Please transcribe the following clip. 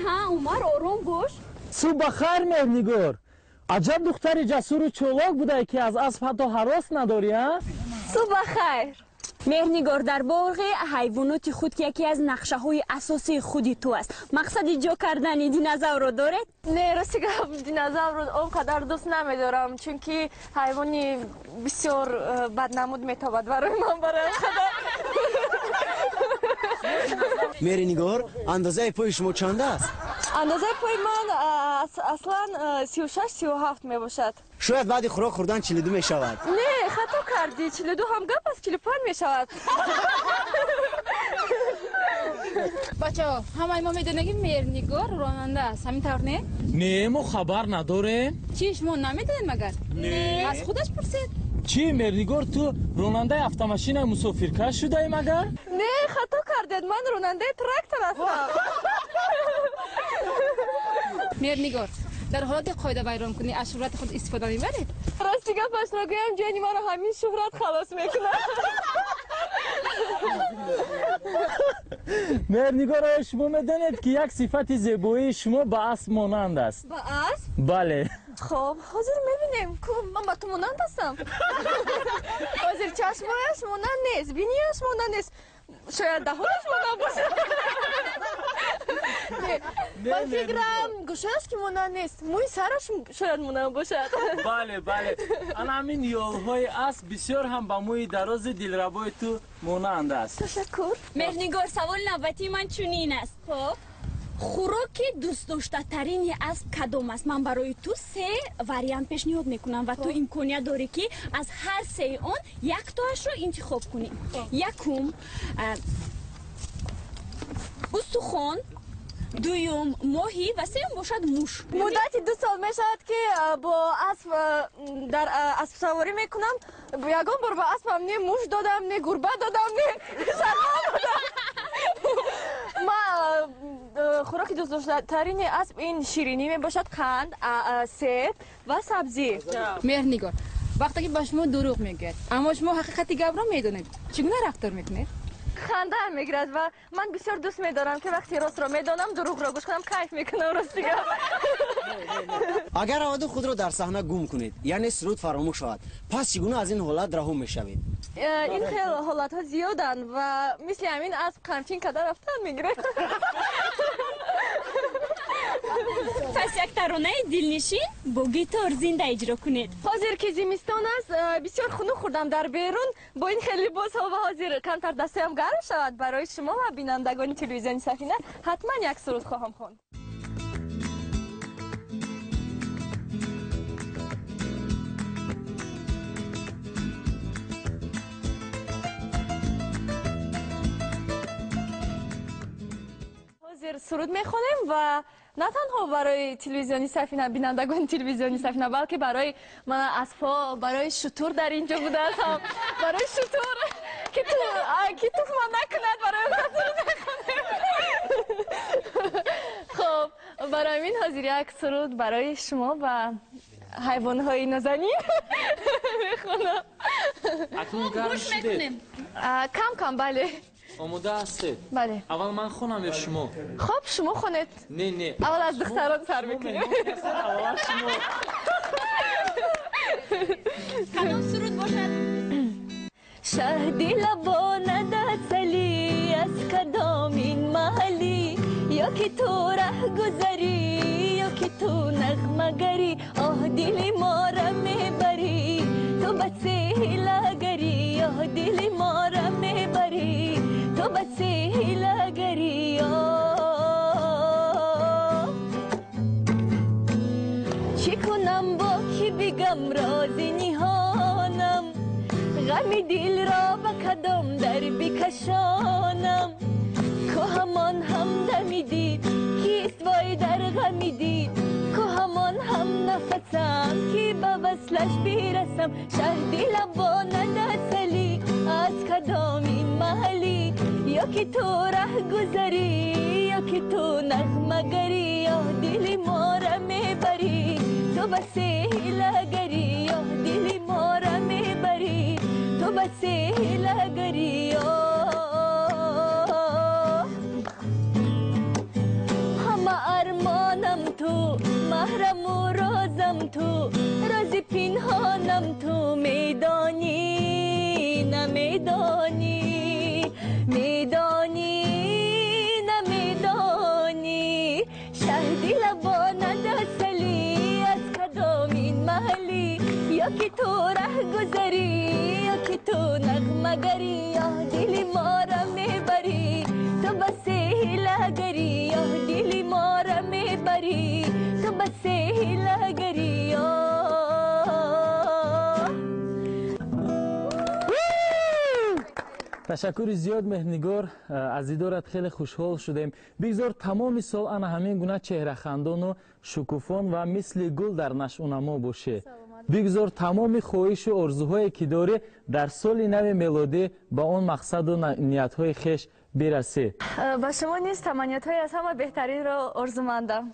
ها عمر آروم باش. صبح خیر مهرنگار. عجب دختری جسور و چولاک بوده که از اسب حتی هراس نداری ها؟ صبح خیر مهرنگار. در باغ حیوانات خود که یکی از نقشه های اساسی خودی تو است. مقصد ایجاد کردن دینозاور رو دارد؟ نه راستی دینозاور رو اونقدر دوست نمیدارم چون که حیوانی بسیار بدنمود میتابد برای من. برای مهرنگار اندازه پای شما چند است؟ اندازه پای من اصلا 36-37 می باشد. شاید بعد خوراک خوردن 42 می شود. نه خطا کردی، 42 هم گپ است، 45 می شود. بچه ها همه ما میدونیم مهرنگار راننده است، همین طور نه؟ نه ما خبر نداریم. چی شما نمیدونید مگر؟ نه از خودش پرسید. چی مهرنگار تو راننده افت-ماشین مسافرکش شده ای مگر؟ نه خطا کردید، من راننده تراکتور هستم. مهرنگار در حالت قاعده بیان کنی از شهرت خود استفاده میبرید؟ راستی گپش نگویم جانی ما رو همین شهرت خلاص میکنه. مهرنگار شما میدونید که یک صفت زیبایی شما به اسب مانند است. با اسب؟ بله. خب حاضر میبینیم که من با تو مانند هستم. حاضر چشمایش مانند نیست، بینیش مانند نیست، شاید دهانش مانند باشه. من فکرم گوشش که مانند نیست، موی سرش شاید مانند باشد. بله بله. انا همین یالهای اسب بسیار هم با موی دراز دلربای تو مانند است. تشکر. مهرنگار سوال نوبتی من چنین است. خب خوراک دوست داشته ترین اسب کدام است؟ من برای تو 3 واریانت پیشنهاد میکنم و تو امکانیت داری که از هر 3 اون یک تاش رو انتخاب کنی. یکم استخوان، دویم ماهی و سوم باشد موش. مدتی 2 سال میشود که با اسب در اسب سواری میکنم. یگان بار با اسبم نه موش دادم، نه گربه دادم، نه شلوار دادم. ما خوراک دوست داشته ترین اسب این شیرینی می باشد، قند، سیب و سبزی. مهرنگار وقتی که با شما دروغ میگه اما شما حقیقتی گپ را میدونید چگونه رفتار میکنید؟ خنده میگیرد و من بسیار دوست میدارم که وقتی راست را میدانم دروغ را گوش کنم کیف میکنم. راستی اگر اول خود را در صحنه گم کنید یعنی سرود فراموش شود پس چگونه از این حالت رها میشوید؟ این خیلی حالت ها زیادن و مثل همین از قمچین کده رفتن میگیره. پس یک ترانه دلنشین با گیتار زنده اجرا کنید. حاضر که زمستان است بسیار خنک خوردم در بیرون با این خیلی لباس ها و حاضر کمتر دستم گرم شود برای شما و بینندگان تلویزیون سفینه حتما یک سرود خواهم خواند. حاضر سرود میخوانیم و نه تنها برای تلویزیونی سفینه بینندگان تلویزیونی سفینه بلکه برای من اسب‌ها، برای شتر در اینجا بوده هستم، برای شتر که تو من نکند برای من سرود میخوانیم. خب برای این حاضر یک سرود برای شما و حیوان‌های نازنین میخوانم. اکنون گرم شده؟ کم کم بله. آماده هستید؟ بله. اول من خونم یا شما؟ خب شما خونید. نه اول از دختران سر میکنیم. اول شما. کدام سرود باشد؟ شهدی لبانه دستلی از کدام این محلی یا که تو ره گذری یا که تو نغمه گری آه دلی ما را میبری تو بسی هیلگری یا دلی ما را میبری تو بسی هیلگری چی کنم با کی بگم رازی نهانم غم دل را به کدام در بکشانم که همان هم دمی دید کیست وای در غمی دید که همان هم نفسم که به وصلش برسم شهدی لبانه دستلی از کدام این محلی یا که تو ره گذری یا که تو نغمه گری یا دل ما را میبری تو بسی هیلگری یا دل ما را میبری تو بسی هیلگری همه تو راز پنهانم تو میدانی نمیدانی میدانی نمیدانی شهدی لبانه دستلی از کدامین محلی یا که تو ره گذری یا که تو نغمه گری یا دل ما را میبری تو بس هیله گری یا دل ما را میبری تو بس هیله گری تشکر زیاد مهرنگار، از دیدارت خیلی خوشحال شدیم. بگذار تمام سال انا همین گونه چهره خندان و شکوفان و مثل گل در نشو و نما باشه. بگذار تمام خواهش و آرزوهایی که داری در سال نو میلادی با اون مقصد و نیت‌های خویش برسه. با شما نیز تمنیت‌های از همه بهترین را آرزومندم.